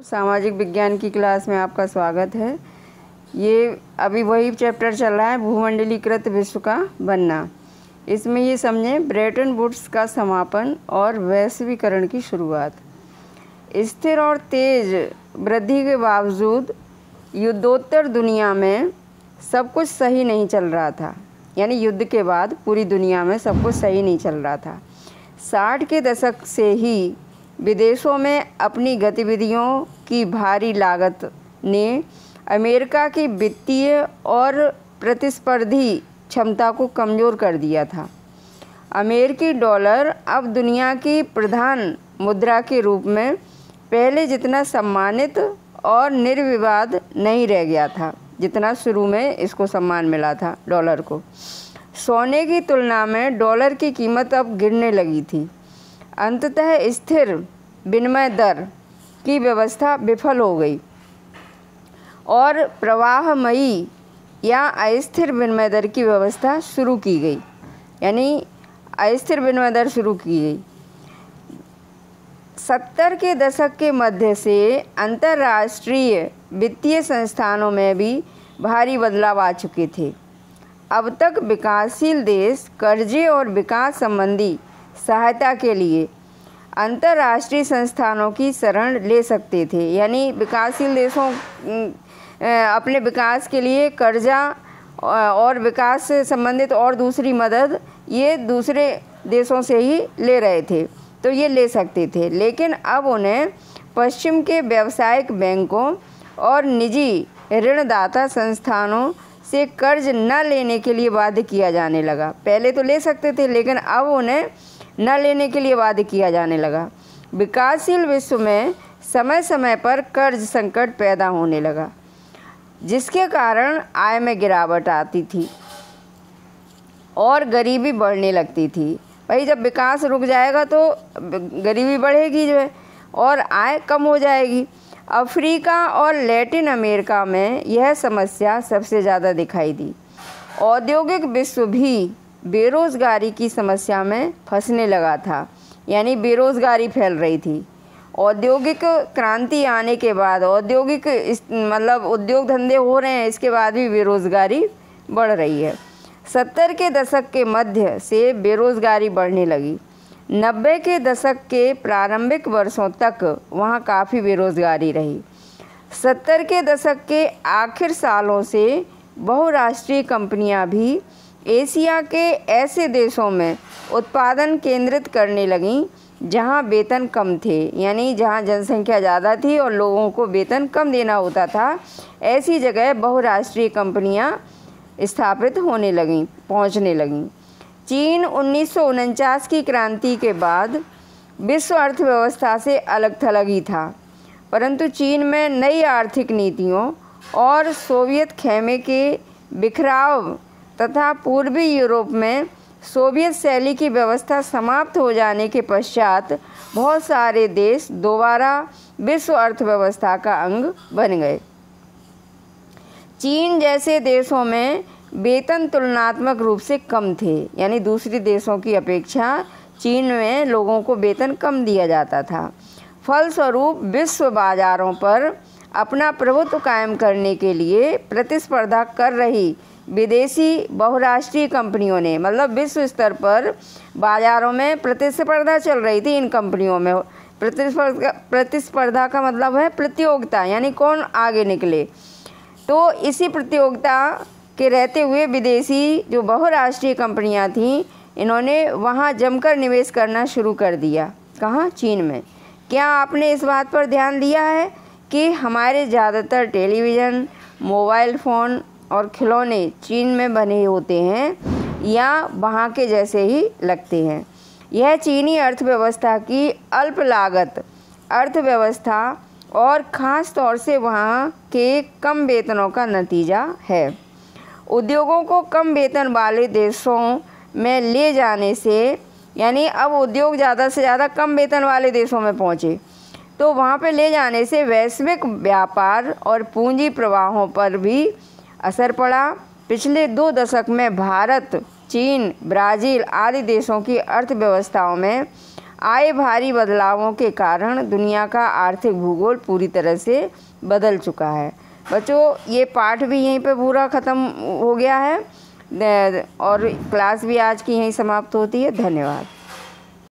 सामाजिक विज्ञान की क्लास में आपका स्वागत है। ये अभी वही चैप्टर चल रहा है, भूमंडलीकृत विश्व का बनना। इसमें ये समझें ब्रेटन वुड्स का समापन और वैश्वीकरण की शुरुआत। स्थिर और तेज वृद्धि के बावजूद युद्धोत्तर दुनिया में सब कुछ सही नहीं चल रहा था। यानी युद्ध के बाद पूरी दुनिया में सब कुछ सही नहीं चल रहा था। 60 के दशक से ही विदेशों में अपनी गतिविधियों की भारी लागत ने अमेरिका की वित्तीय और प्रतिस्पर्धी क्षमता को कमज़ोर कर दिया था। अमेरिकी डॉलर अब दुनिया की प्रधान मुद्रा के रूप में पहले जितना सम्मानित और निर्विवाद नहीं रह गया था जितना शुरू में इसको सम्मान मिला था डॉलर को। सोने की तुलना में डॉलर की कीमत अब गिरने लगी थी। अंततः स्थिर विनिमय दर की व्यवस्था विफल हो गई और प्रवाहमयी या अस्थिर विनिमय दर की व्यवस्था शुरू की गई। यानी अस्थिर विनिमय दर शुरू की गई। 70 के दशक के मध्य से अंतर्राष्ट्रीय वित्तीय संस्थानों में भी भारी बदलाव आ चुके थे। अब तक विकासशील देश कर्जे और विकास संबंधी सहायता के लिए अंतर्राष्ट्रीय संस्थानों की शरण ले सकते थे। यानी विकासशील देशों अपने विकास के लिए कर्जा और विकास से संबंधित और दूसरी मदद ये दूसरे देशों से ही ले रहे थे, तो ये ले सकते थे। लेकिन अब उन्हें पश्चिम के व्यावसायिक बैंकों और निजी ऋणदाता संस्थानों से कर्ज न लेने के लिए बाध्य किया जाने लगा। पहले तो ले सकते थे, लेकिन अब उन्हें न लेने के लिए बाध्य किया जाने लगा। विकासशील विश्व में समय समय पर कर्ज संकट पैदा होने लगा, जिसके कारण आय में गिरावट आती थी और गरीबी बढ़ने लगती थी। भाई जब विकास रुक जाएगा तो गरीबी बढ़ेगी जो है और आय कम हो जाएगी। अफ्रीका और लैटिन अमेरिका में यह समस्या सबसे ज़्यादा दिखाई दी। औद्योगिक विश्व भी बेरोज़गारी की समस्या में फंसने लगा था। यानी बेरोज़गारी फैल रही थी। औद्योगिक क्रांति आने के बाद उद्योग धंधे हो रहे हैं, इसके बाद भी बेरोज़गारी बढ़ रही है। 70 के दशक के मध्य से बेरोज़गारी बढ़ने लगी। 90 के दशक के प्रारंभिक वर्षों तक वहाँ काफ़ी बेरोज़गारी रही। 70 के दशक के आखिर सालों से बहुराष्ट्रीय कंपनियाँ भी एशिया के ऐसे देशों में उत्पादन केंद्रित करने लगीं जहाँ वेतन कम थे। यानी जहाँ जनसंख्या ज़्यादा थी और लोगों को वेतन कम देना होता था, ऐसी जगह बहुराष्ट्रीय कंपनियाँ स्थापित होने लगीं, पहुँचने लगीं। चीन 1949 की क्रांति के बाद विश्व अर्थव्यवस्था से अलग थलग ही था, परंतु चीन में नई आर्थिक नीतियों और सोवियत खेमे के बिखराव तथा पूर्वी यूरोप में सोवियत शैली की व्यवस्था समाप्त हो जाने के पश्चात बहुत सारे देश दोबारा विश्व अर्थव्यवस्था का अंग बन गए। चीन जैसे देशों में वेतन तुलनात्मक रूप से कम थे। यानी दूसरे देशों की अपेक्षा चीन में लोगों को वेतन कम दिया जाता था। फलस्वरूप विश्व बाज़ारों पर अपना प्रभुत्व कायम करने के लिए प्रतिस्पर्धा कर रही विदेशी बहुराष्ट्रीय कंपनियों ने, मतलब विश्व स्तर पर बाज़ारों में प्रतिस्पर्धा चल रही थी इन कंपनियों में। प्रतिस्पर्धा का मतलब है प्रतियोगिता, यानी कौन आगे निकले। तो इसी प्रतियोगिता के रहते हुए विदेशी जो बहुराष्ट्रीय कंपनियां थीं, इन्होंने वहां जमकर निवेश करना शुरू कर दिया। कहाँ? चीन में। क्या आपने इस बात पर ध्यान दिया है कि हमारे ज़्यादातर टेलीविज़न, मोबाइल फ़ोन और खिलौने चीन में बने होते हैं या वहाँ के जैसे ही लगते हैं? यह चीनी अर्थव्यवस्था की अल्प लागत अर्थव्यवस्था और ख़ास तौर से वहाँ के कम वेतनों का नतीजा है। उद्योगों को कम वेतन वाले देशों में ले जाने से, यानी अब उद्योग ज़्यादा से ज़्यादा कम वेतन वाले देशों में पहुँचे, तो वहाँ पे ले जाने से वैश्विक व्यापार और पूंजी प्रवाहों पर भी असर पड़ा। पिछले 2 दशक में भारत, चीन, ब्राज़ील आदि देशों की अर्थव्यवस्थाओं में आए भारी बदलावों के कारण दुनिया का आर्थिक भूगोल पूरी तरह से बदल चुका है। बच्चों, ये पाठ भी यहीं पे पूरा ख़त्म हो गया है और क्लास भी आज की यहीं समाप्त होती है। धन्यवाद।